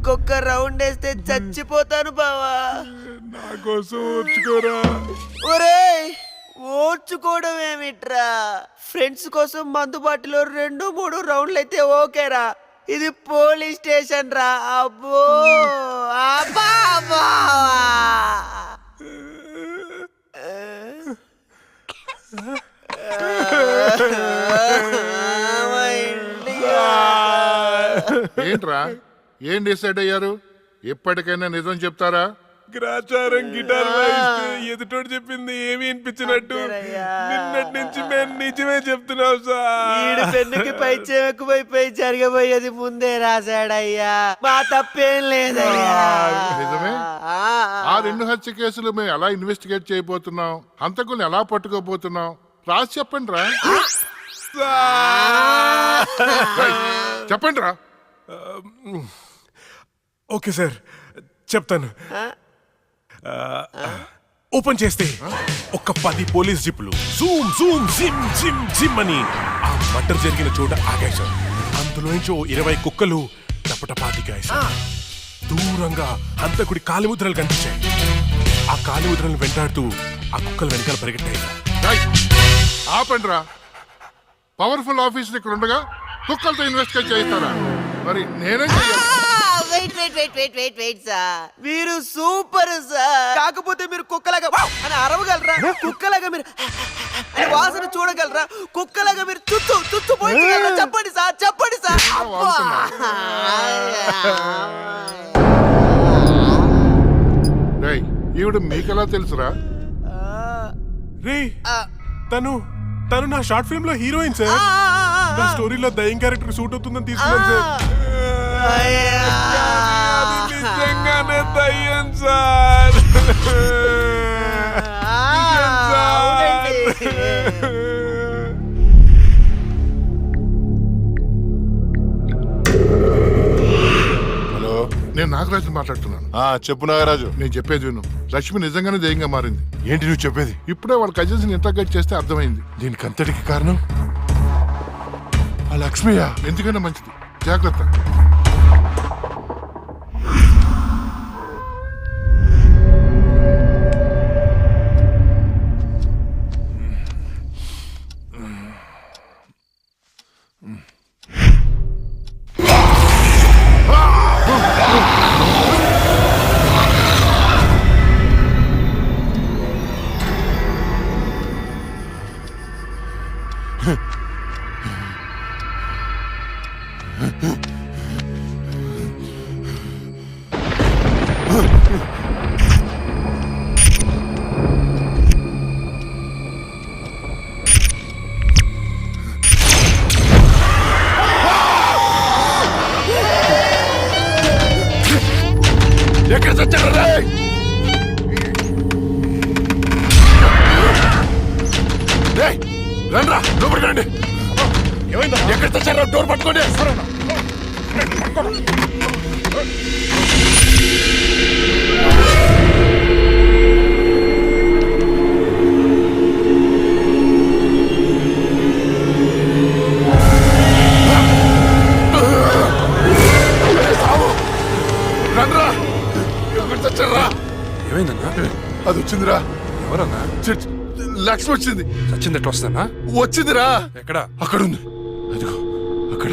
ఇంకొక రౌండ్ వేస్తే చచ్చిపోతాను బావా. నా కోసం ఓర్చుకోరా. ఒరేయ్ ఓర్చుకోవడం ఏమిట్రా, ఫ్రెండ్స్ కోసం మందు బాటిలో 2-3 రౌండ్లు అయితే ఓకేరా, ఇది పోలీస్ స్టేషన్ రా. అబ్బో అబ్బా అబ్బా. ఏంట్రా ఏం డిసైడ్ అయ్యారు? ఎప్పటికైనా నిజం చెప్తారా? గ్రాచారం గిటార్ వాయిస్తే ఎదుటోడు చెప్పింది ఏమి వినిపించినట్టు నిన్నటి నుంచి మేము నిజమే చెప్తున్నాం సార్. పెన్నుకి పై చెక్కుపోయిపోయి జరగబోయేది ముందే రాశాడయ్యా, మా తప్పేం లేదయ్యా. నిజమే. ఆ 2 హత్య కేసులు మేము ఎలా ఇన్వెస్టిగేట్ చేయబోతున్నాం, హంతకుల్ని ఎలా పట్టుకోబోతున్నాం రాసి చెప్పండి రా. చెప్పండి రా. ఓకే సార్ చెప్తాను. ఓపెన్ చేస్తే ఒక 10 పోలీస్ జీపులు జూమ్ జూమ్ జిమ్ జిమ్ జిమ్ అని ఆ మర్డర్ జరిగిన చోట ఆగాయి సార్. అందులో నుంచి 20 కుక్కలు టపటపాతికాయి సార్. దూరంగా హంతకుడి కాలిముద్రలు కనిపించాయి. ఆ కాలిముద్రలను వెంటాడుతూ ఆ కుక్కలు వెనకాల పరిగెట్టాయి. ఆపండి రా. పవర్ఫుల్ ఆఫీసర్ ఇక్కడ ఉండగా కుక్కలతో ఇన్వెస్టిగేట్ చేయిస్తారా? మరి నేనేం చెయ్యాలి? వెయిట్ సార్, మీరు సూపర్ సార్. కాకపోతే మీరు కుక్కలాగా అని అరవగలరా? కుక్కలాగా మీరు వాసన చూడగలరా? కుక్కలాగా మీరు చుచ్చు పోయించగలరా? చెప్పండి సార్, చెప్పండి సార్. ఈవిడ మీకెలా తెలుసురా? రే తను నా షార్ట్ ఫిల్మ్ లో హీరోయిన్ సార్. నా స్టోరీలో దయ్యం క్యారెక్టర్ సూట్ అవుతుందని తీసుకున్నాను సార్. నిజంగానే దయ్యం సార్. హలో, నేను నాగరాజు మాట్లాడుతున్నాను. చెప్పు నాగరాజు. నేను చెప్పేది విను. లక్ష్మి నిజంగానే దయ్యంగా మారింది. ఏంటి నువ్వు చెప్పేది? ఇప్పుడే వాళ్ళ కజిన్స్ ఇంటర్గేట్ చేస్తే అర్థమైంది. దీనికి అంతటికి కారణం ఆ లక్ష్మియా? ఎందుకైనా మంచిది, జాగ్రత్త. ఎక్కడ చచ్చారు? రండ్రా లోపలికి రండి. ఎక్కడ చచ్చారా? డోర్ పట్టుకోండి. రండ్రా. ఎక్కడ చచ్చారా? ఏమైందన్నా? అది వచ్చిందిరా. ఎవరన్నా? లక్ష్మి వచ్చింది. చచ్చింది ఎట్లా వస్తానా? వచ్చిందిరా. ఎక్కడ? అక్కడ ఉంది. అదిగో అక్కడ.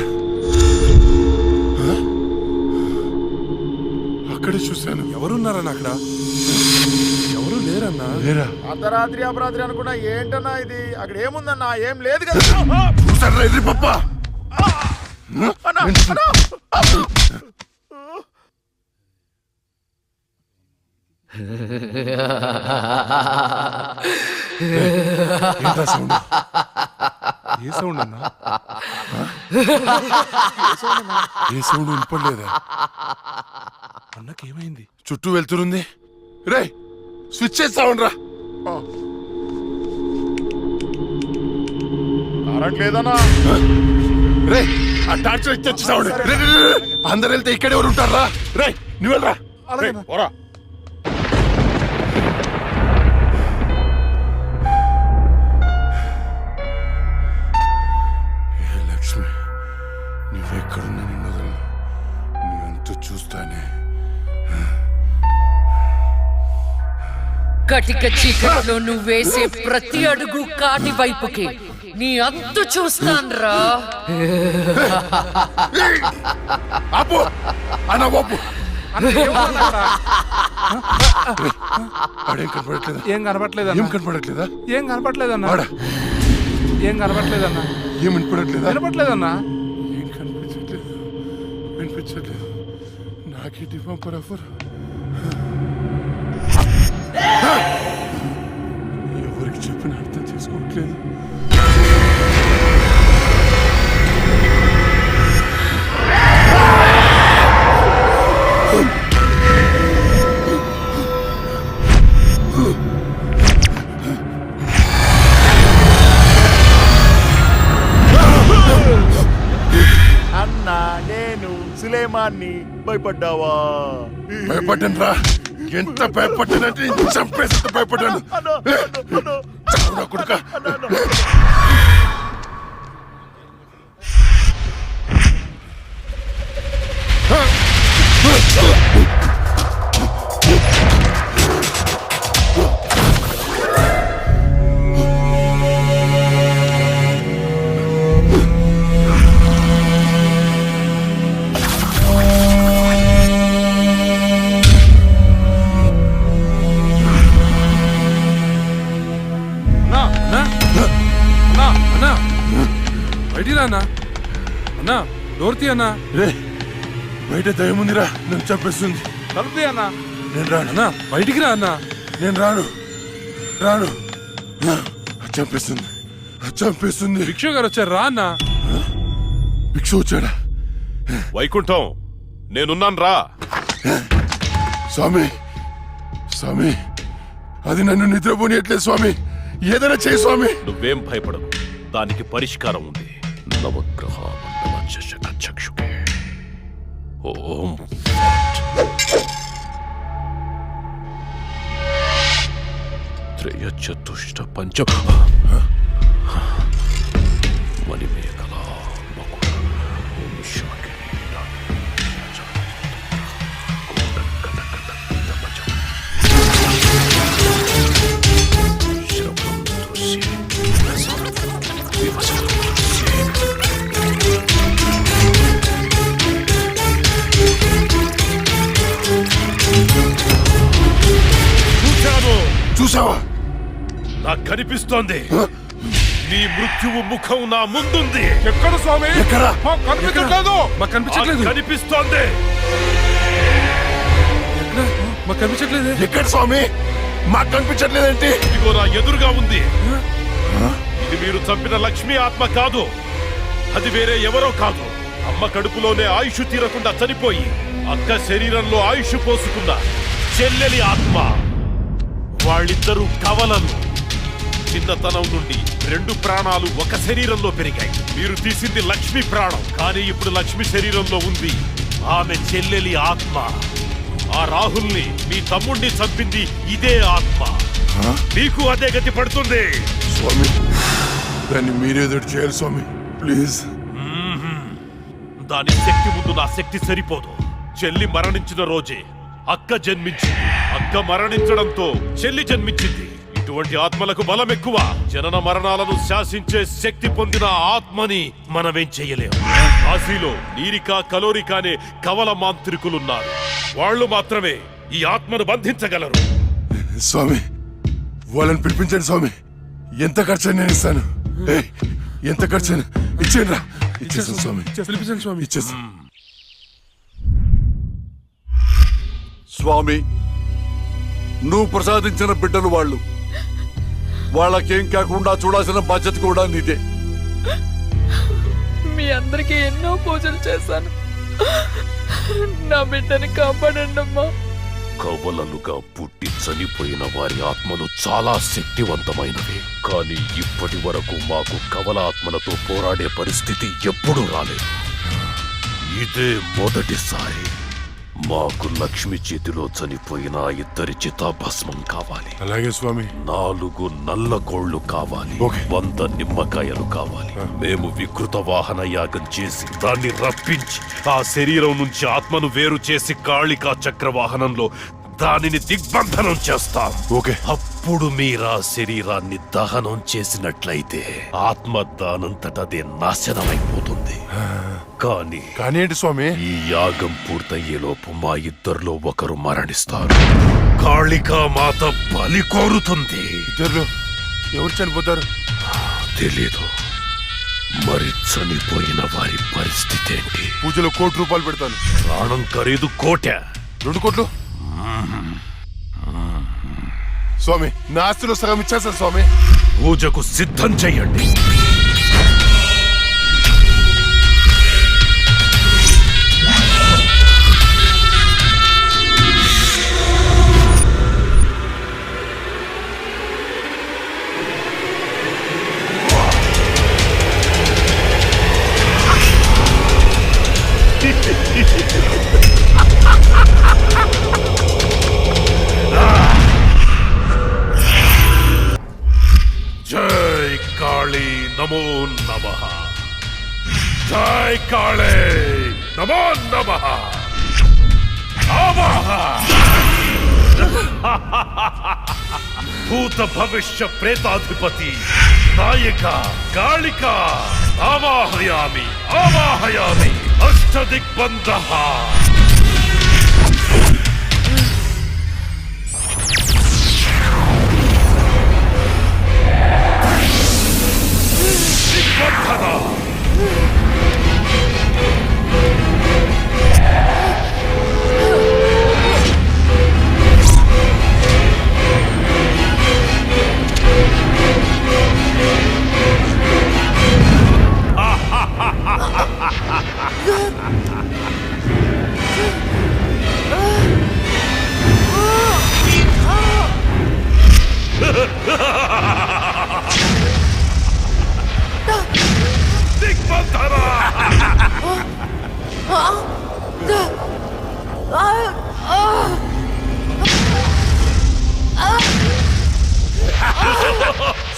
అక్కడే చూశాను. ఎవరున్నారన్నా అక్కడ? ఎవరు లేరన్నా. లేరా? అర్ధరాత్రి అపరాత్రి అనుకున్నా. ఏంటన్నా ఇది? అక్కడ ఏముందన్నా? ఏం లేదు కదా. చూసారా ఎర్రి పప్ప? ఏ సౌండ్ అన్నా? ఏ సౌండ్ వినపడలేదా? అన్నకేమైంది? చుట్టూ వెళ్తురుంది. రే స్విచ్ చేస్తావుండ్రా. కరెంట్ లేదన్నా. రే ఆ టార్చ్ లైట్ తెచ్చి సౌండ్. అందరు వెళ్తే ఇక్కడ ఎవరు ఉంటారా? రే నువ్వు వెళ్ళరా. పోరా. లక్ష్మి నువ్వెక్కడున్నా నిన్ను వదలను. నీ అంత అటు చూస్తానే. కటిక చీకట్లో నువ్వేసే ప్రతి అడుగు కాటి వైపుకి నీ అంతు చూస్తాన్రా. ఆపు అన్న బాపు. ఆడేం కనపడట్లేదా? ఏం కనపట్లేదన్నా. ఏం కనపడట్లేదా? ఏం కనపట్లేదన్నా. ఆడ ఏం కనపట్లేదన్నా. ఏం వినపడట్లేదా? కనపట్లేదన్నా. ఏం కనిపించట్లేదు, వినిపించట్లేదు. నాకేంటి పంపరాఫర్? ఎవరికి చెప్పిన అర్థం చేసుకోవట్లేదు. అన్నా నేను సులేమాన్ని భయపడ్డావా? భయపడ్డాను రా. ఎంత భయపడ్డానంటే చంపేసి భయపడ్డాను. చావురా కొడుకా. బయటికి రా అన్నా. అన్నా డోర్ తీ అన్నా. రే బయట దయముందిరా, నన్ను చంపేస్తుంది. తలుపు తీ అన్నా. నేను రాను. అన్నా బయటికి రా అన్నా. నేను రాను రాను. చంపేస్తుంది, చంపేస్తుంది. భిక్షు గారు వచ్చారు రా అన్నా. భిక్ష వచ్చాడా? వైకుంఠం నేనున్నాను రా. స్వామి స్వామి, అది నన్ను నిద్రపోనియట్లేదు స్వామి. ఏదైనా చేయి స్వామి. నువ్వేం భయపడకు, దానికి పరిష్కారం ఉంది. నవగ్రహ మండల చషక చక్షుకే ఓం త్రయ చతుష్ట పంచ మణిమేఖల మకుట ఓం శాకిని చూసావా? నాకు కనిపిస్తోంది. నీ మృత్యువు ముఖం నా ముందుంది. ఎక్కడ స్వామి? ఎక్కడ? మాకు కనిపించట్లేదు. మాకు కనిపించట్లేదు. కనిపిస్తోంది. మాకు కనిపించట్లేదు. ఎక్కడ స్వామి? మాకు కనిపించట్లేదేంటి? ఇదిగో నా ఎదురుగా ఉంది. ఇది మీరు చంపిన లక్ష్మీ ఆత్మ కాదు. అది వేరే ఎవరో కాదు. అమ్మ కడుపులోనే ఆయుష్ తీరకుండా చనిపోయి అక్క శరీరంలో ఆయుష్ పోసుకున్న చెల్లెలి ఆత్మ. వాళ్ళిద్దరూ కవలలు. చిన్నతనం నుండి 2 ప్రాణాలు ఒక శరీరంలో పెరిగాయి. మీరు తీసింది లక్ష్మి ప్రాణం, కానీ ఇప్పుడు లక్ష్మి శరీరంలో ఉంది ఆమె చెల్లెలి ఆత్మ. ఆ రాహుల్ని, మీ తమ్ముణ్ణి చంపింది ఇదే ఆత్మ. మీకు అదే గతి పడుతుంది. స్వామి దాన్ని మీరేదో చేయాలి స్వామి, ప్లీజ్. దాని శక్తి ముందు నా శక్తి సరిపోదు. చెల్లి మరణించిన రోజే అక్క జన్మించింది. అక్క మరణించడంతో చెల్లి జన్మించింది. ఇటువంటి ఆత్మలకు బలం ఎక్కువ. జనన మరణాలను శాసించే శక్తి పొందిన ఆత్మని మనమేం చెయ్యలేము. కాశీలో నీరికా కలోరికా అనే కవల మాంత్రికులున్నారు. వాళ్ళు మాత్రమే ఈ ఆత్మను బంధించగలరు. స్వామి వాళ్ళని పిలిపించండి స్వామి. ఎంత ఖర్చు నేను ఇస్తాను. ఎంత ఖర్చు ఇచ్చేయండి రా. ఇచ్చేస్తాను స్వామి. పిలిపించండి స్వామి. ఇచ్చేస్తాను. స్వామి నువ్వు ప్రసాదించిన బిడ్డలు వాళ్ళు. వాళ్ళకేం కాకుండా చూడాల్సిన బాధ్యత కూడా నీదే. మీ అందరికీ ఎన్నో పూజలు చేశాను. నా బిడ్డని కాపాడండి అమ్మా. కవలలుగా పుట్టి చనిపోయిన వారి ఆత్మలు చాలా శక్తివంతమైనవి. కానీ ఇప్పటి వరకు మాకు కవల ఆత్మలతో పోరాడే పరిస్థితి ఎప్పుడూ రాలేదు. ఇదే మొదటిసారి. మాకు లక్ష్మి చేతిలో చనిపోయిన ఆ ఇద్దరి చితాభస్మం కావాలి. అలాగే స్వామి. 4 నల్ల కోళ్లు కావాలి. ఓకే. 100 నిమ్మకాయలు కావాలి. మేము వికృత వాహన యాగం చేసి దాన్ని రప్పించి ఆ శరీరం నుంచి ఆత్మను వేరు చేసి కాళికా చక్ర వాహనంలో దానిని దిగ్బంధనం చేస్తాం. ఓకే. అప్పుడు మీరా శరీరాన్ని దహనం చేసినట్లయితే ఆత్మ దానంతటదే నాశనమైపోతుంది. కానీ ఏంటి స్వామి? ఈ యాగం పూర్తయ్యేలోపు మా ఇద్దరిలో ఒకరు మరణిస్తారు. కాళికా మాత బలి కోరుతుంది. ఇద్దరు ఎవరు చనిపోతారు? తెలీదు. మరి చనిపోయిన వారి పరిస్థితి ఏంటి? పూజలో 1 కోటి రూపాయలు పెడతాను. ప్రాణం ఖరీదు 1 కోటి. 2 కోట్లు స్వామి. నా ఆస్తిలో సగం ఇచ్చేస్తాను స్వామి. పూజకు సిద్ధం చెయ్యండి. జై కాళీ నమో నమః. జై కాళీ నమో నమః. ఆవాహ. భూత భవిష్య ప్రేతాధిపతి నాయక కాళిక ఆవాహయామి ఆవాహయామి. అష్టదిగ్బంధః.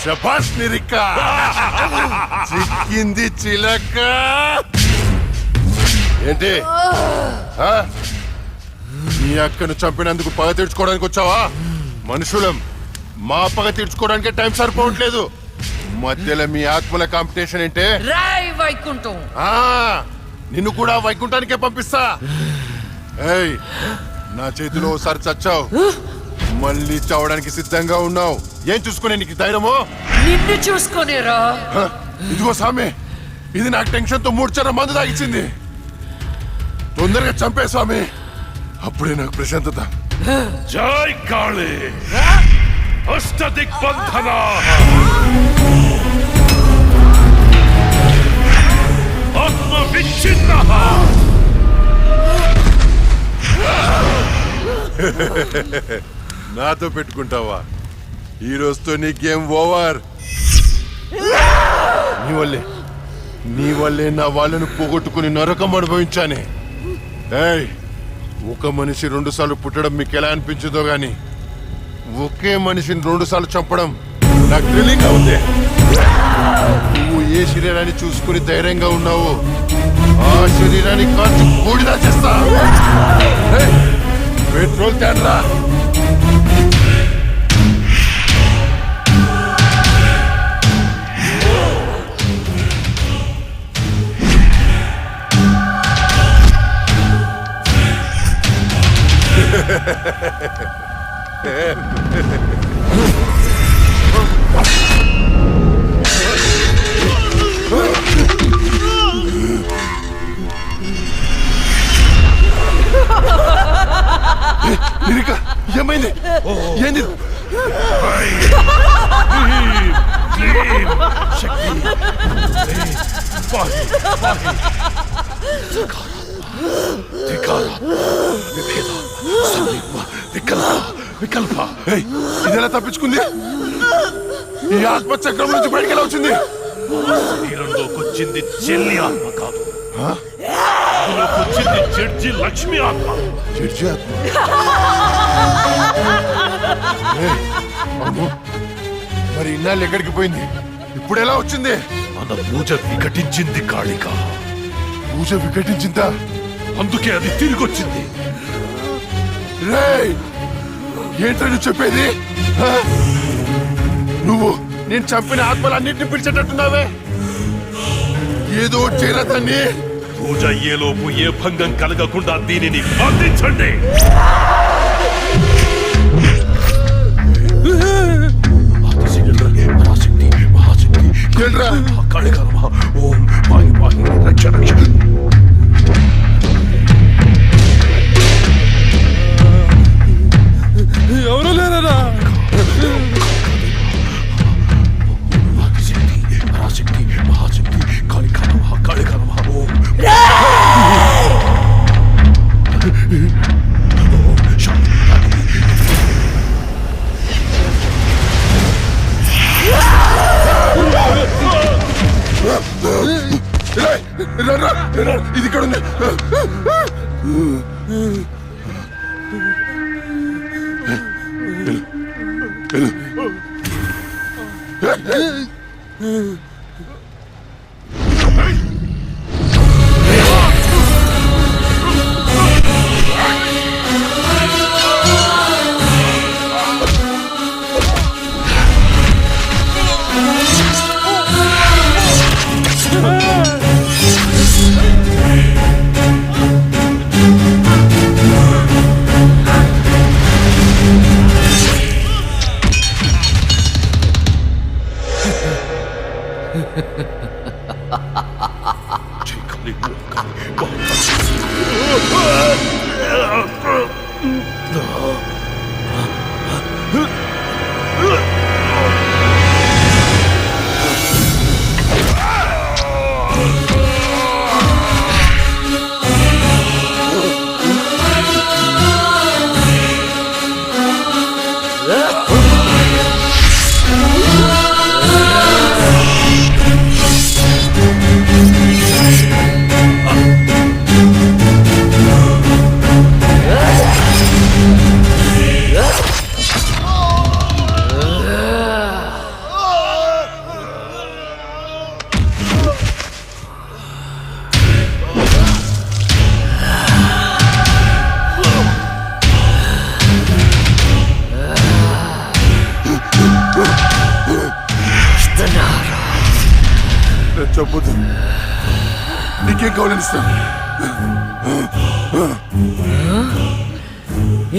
శభాష్ నిరిక. చిక్కింది చిలక. ఏంటి నీ అక్కను చంపినందుకు పగ తీర్చుకోవడానికి వచ్చావా? మనుషులం, మా పగ తీర్చుకోవడానికి టైం సరిపోవట్లేదు. మధ్యలో మీ ఆత్మల కాంపిటీషన్ ఏంటే? రాయ్ వైకుంఠం. నిన్ను కూడా వైకుంఠానికే పంపిస్తా. ఏయ్, నా చేతిలో ఒకసారి చచ్చావు, మళ్ళీ చావడానికి సిద్ధంగా ఉన్నావు. ఏం చూసుకునే నీకు ధైర్యమో? నిన్ను చూసుకునేరా. ఇదిగో స్వామి, ఇది నాకు టెన్షన్ తో 3 చర మందు తాగిచ్చింది. తొందరగా చంపే స్వామి, అప్పుడే నాకు ప్రశాంతత. జై కాళీ అష్టదిగ్బంధన. ఆత్మ విచ్ఛిన్న. నాతో పెట్టుకుంటావా? ఈ రోజుతో నీ గేమ్ ఓవర్. నీ వల్లే నా వాళ్ళను పోగొట్టుకుని నరకం అనుభవించానే. ఏయ్, ఒక మనిషి 2 సార్లు పుట్టడం మీకు ఎలా అనిపించదో గాని ఒకే మనిషిని 2 సార్లు చంపడం నాకు థ్రిల్లింగ్ గా ఉంది. నువ్వు ఏ శరీరాన్ని చూసుకుని ధైర్యంగా ఉన్నావు, ఆ శరీరాన్ని కాల్చి బూడిదా చేస్తా. పెట్రోల్ తేడ్రా. ఏమైంది? ఏంది? ఇదెలా తప్పించుకుంది? ఈ ఆత్మ చక్రం నుంచి బయటికి ఎలా వచ్చింది? శరీరంలోకి వచ్చింది చెల్లి ఆత్మ కాదు, వచ్చింది జడ్జి లక్ష్మి ఆత్మ. జడ్జి ఆత్మ. ఏయ్, అమ్మో. మరి ఇన్నాళ్ళు ఎక్కడికి పోయింది? ఇప్పుడు ఎలా వచ్చింది? మన పూజ వికటించింది కాళిక. పూజ వికటించిందా? అందుకే అది తిరిగొచ్చింది. రేయ్, ఏంట్రా నువ్వు చెప్పేది? హ? నువ్వు నేను చంపిన ఆత్మలన్నింటినీ పిలిచేటట్టున్నావే. ఏదో చేరదాన్ని. పూజ అయ్యేలోపు ఏ భంగం కలగకుండా దీనిని బంధించండి. ఏంట్రా? కాళిక నమః. ఓం పాహి పాహి రక్ష రక్ష. ఎవరు లేరా? శక్తి పరాశక్తి మహాశక్తి కాళిక నమః కాళిక నమః. ఓం రేయ్, రా, రా, రా, ఇది ఇక్కడ ఉంది. చెప్పొద్దు. నీకేం కావాలని ఇస్తాను.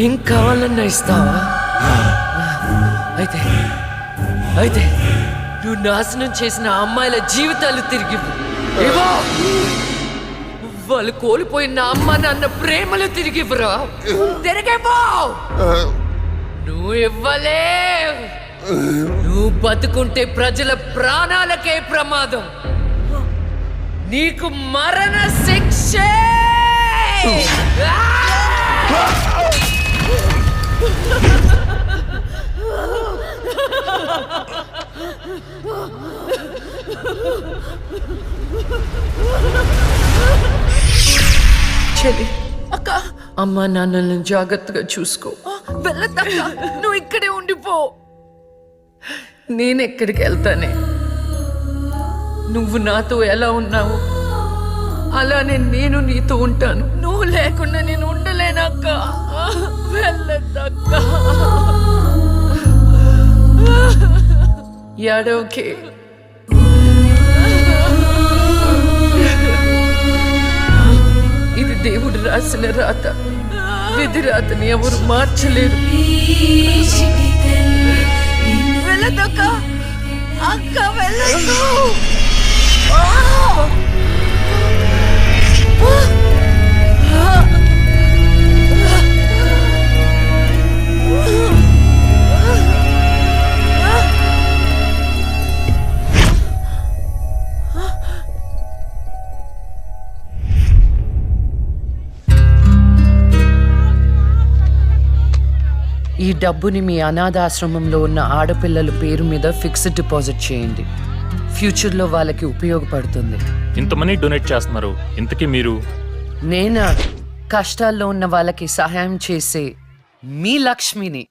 ఏం కావాలన్నా ఇస్తావా? అయితే అయితే నువ్వు నాశనం చేసిన అమ్మాయిల జీవితాలు తిరిగి ఇవ్వు. వాళ్ళు కోల్పోయిన అమ్మ నాన్న ప్రేమలు తిరిగి ఇవ్వరా? తిరిగిపో. నువ్వు ఇవ్వలే. నువ్వు బతుకుంటే ప్రజల ప్రాణాలకే ప్రమాదం. నీకు మరణ శిక్ష. చెల్లి, అక్క, అమ్మా నాన్నలను జాగ్రత్తగా చూసుకో. వెళ్ళద్దక్క, నువ్వు ఇక్కడే ఉండిపో. నేనెక్కడికి వెళ్తానే? నువ్వు నాతో ఎలా ఉన్నావు అలానే నేను నీతో ఉంటాను. నువ్వు లేకుండా నేను ఉండలేనక్క. వెళ్ళద్దక్క. ఏడవకే. ఇది దేవుడు రాసిన రాత. విధి రాతని ఎవరు మార్చలేరు. వెళ్ళదక్క. అక్క వెళ్ళదు. ఈ డబ్బుని మీ అనాథాశ్రమంలో ఉన్న ఆడపిల్లల పేరు మీద ఫిక్స్డ్ డిపాజిట్ చేయండి. ఫ్యూచర్లో వాళ్ళకి ఉపయోగపడుతుంది. ఇంత మనీ డొనేట్ చేస్తున్నారు, ఇంతకీ మీరు నేనా కష్టాల్లో ఉన్న వాళ్ళకి సహాయం చేసే మీ లక్ష్మిని.